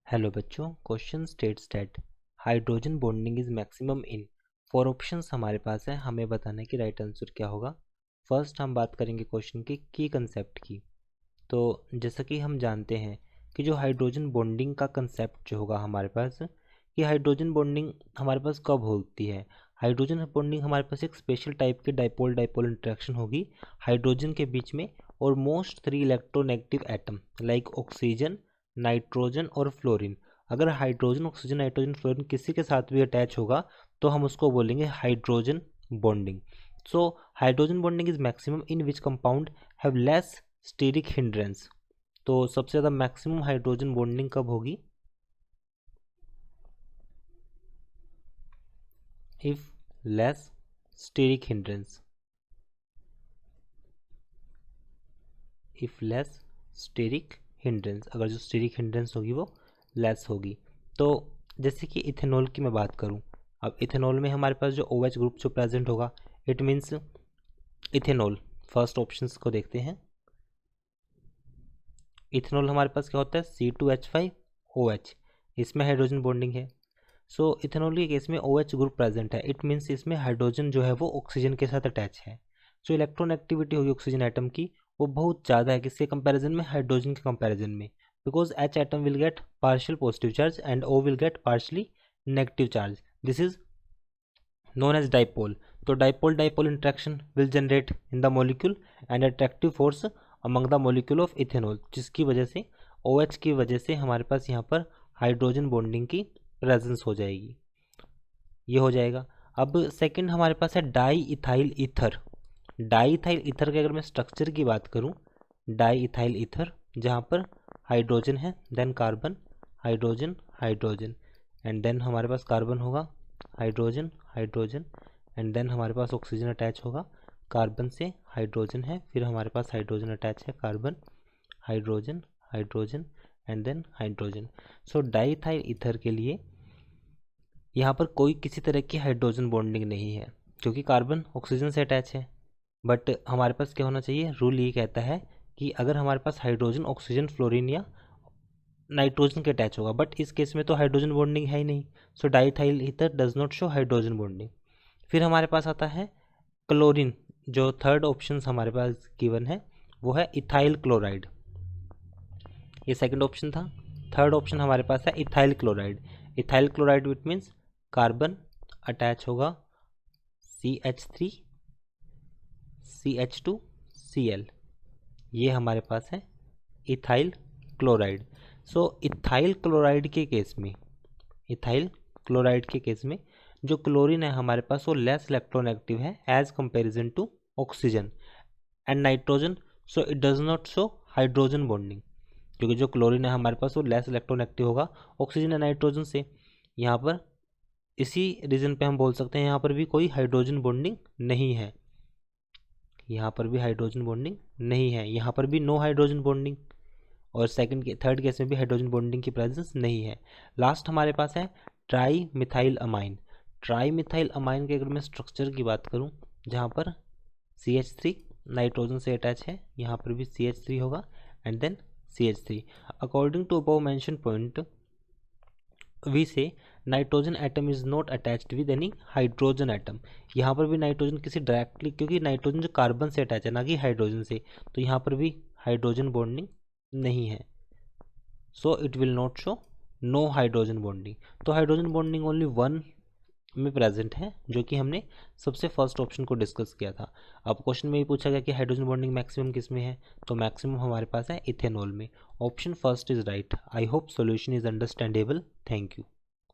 Hello बच्चों, question states that hydrogen bonding is maximum in. Four options हमारे पास है, हमें बताना है कि राइट आंसर क्या होगा। फर्स्ट हम बात करेंगे क्वेश्चन की कंसेप्ट की। तो जैसा कि हम जानते हैं कि जो हाइड्रोजन बॉन्डिंग का कंसेप्ट जो होगा हमारे पास, कि हाइड्रोजन बॉन्डिंग हमारे पास कब होती है। हाइड्रोजन बॉन्डिंग हमारे पास एक स्पेशल टाइप के डाइपोल डाइपोल इंटरेक्शन होगी हाइड्रोजन के बीच में और most 3 electronegative atom like oxygen, nitrogen और फ्लोरीन। अगर हाइड्रोजन, ऑक्सीजन, नाइट्रोजन, फ्लोरीन किसी के साथ भी अटैच होगा तो हम उसको बोलेंगे hydrogen bonding. So hydrogen bonding is maximum in which compound have less steric hindrance. तो सबसे ज़्यादा मैक्सिमम हाइड्रोजन बॉन्डिंग कब होगी? If less steric hindrance, if less steric hindrance, अगर जो स्टेरिक हिंड्रेंस होगी वो लेस होगी। तो जैसे कि इथेनॉल की मैं बात करूं, अब इथेनॉल में हमारे पास जो OH ग्रुप जो प्रेजेंट होगा, it means ethanol. First options को देखते हैं। इथेनॉल हमारे पास क्या होता है? C2H5OH, इसमें हाइड्रोजन बॉन्डिंग है। सो इथेनॉल के केस में OH ग्रुप प्रेजेंट है, इट मीन्स इसमें हाइड्रोजन जो है वो ऑक्सीजन के साथ अटैच है। जो इलेक्ट्रॉन एक्टिविटी होगी ऑक्सीजन एटम की वो बहुत ज़्यादा है किसके कंपैरिजन में? हाइड्रोजन के कंपैरिजन में। Because H atom will get partial positive charge and O will get partially negative charge. This is known as dipole. तो dipole dipole interaction will generate in the molecule and attractive force among the molecule of ethanol, जिसकी वजह से OH की वजह से हमारे पास यहाँ पर हाइड्रोजन बॉन्डिंग की प्रेजेंस हो जाएगी। ये हो जाएगा। अब सेकंड हमारे पास है di ethyl ether. Di ethyl ether के अगर मैं स्ट्रक्चर की बात करूँ, डाई इथाइल ईथर जहाँ पर हाइड्रोजन है, then carbon, hydrogen, hydrogen, and then हमारे पास कार्बन होगा, हाइड्रोजन, हाइड्रोजन, एंड देन हमारे पास ऑक्सीजन अटैच होगा। कार्बन से हाइड्रोजन है, फिर हमारे पास हाइड्रोजन अटैच है, carbon, hydrogen, hydrogen, and then hydrogen. So diethyl ether के लिए यहाँ पर कोई किसी तरह की हाइड्रोजन बॉन्डिंग नहीं है क्योंकि कार्बन ऑक्सीजन से अटैच है। बट हमारे पास क्या होना चाहिए? रूल ये कहता है कि अगर हमारे पास हाइड्रोजन, ऑक्सीजन, फ्लोरीन या नाइट्रोजन के अटैच होगा, बट इस केस में तो हाइड्रोजन बॉन्डिंग है ही नहीं। So diethyl ether does not show hydrogen bonding. फिर हमारे पास आता है क्लोरीन। जो थर्ड ऑप्शन हमारे पास गिवन है वो है इथाइल क्लोराइड। ये सेकंड ऑप्शन था। थर्ड ऑप्शन हमारे पास है ethyl chloride. Ethyl chloride which means carbon attach होगा CH3, CH2Cl, ये हमारे पास है ethyl chloride. So ethyl chloride के केस में, इथाइल क्लोराइड के केस में जो क्लोरीन है हमारे पास वो लेस इलेक्ट्रोनेगेटिव है as comparison to oxygen and nitrogen. So it does not show hydrogen bonding क्योंकि जो क्लोरीन है हमारे पास वो लेस इलेक्ट्रोनेगेटिव होगा ऑक्सीजन एंड नाइट्रोजन से। यहाँ पर इसी रीजन पे हम बोल सकते हैं यहाँ पर भी कोई हाइड्रोजन बॉन्डिंग नहीं है, यहाँ पर भी हाइड्रोजन बॉन्डिंग नहीं है, यहाँ पर भी नो हाइड्रोजन बॉन्डिंग, और सेकंड के थर्ड केस में भी हाइड्रोजन बॉन्डिंग की प्रेजेंस नहीं है। लास्ट हमारे पास है tri methyl amine. Tri methyl amine के अगर मैं स्ट्रक्चर की बात करूं, जहां पर CH3 नाइट्रोजन से अटैच है, यहाँ पर भी CH3 होगा and then CH3। According to above mention point we see nitrogen atom is not attached with any hydrogen atom. यहाँ पर भी नाइट्रोजन किसी डायरेक्टली, क्योंकि नाइट्रोजन जो कार्बन से अटैच है ना कि हाइड्रोजन से, तो यहाँ पर भी हाइड्रोजन बॉन्डिंग नहीं है। So it will not show no hydrogen bonding. तो हाइड्रोजन बॉन्डिंग ओनली वन में प्रेजेंट है, जो कि हमने सबसे फर्स्ट ऑप्शन को डिस्कस किया था। अब क्वेश्चन में ये पूछा गया कि हाइड्रोजन बॉन्डिंग मैक्सिमम किस में है, तो मैक्सिमम हमारे पास है इथेनॉल में। Option first is right. I hope solution is understandable. Thank you.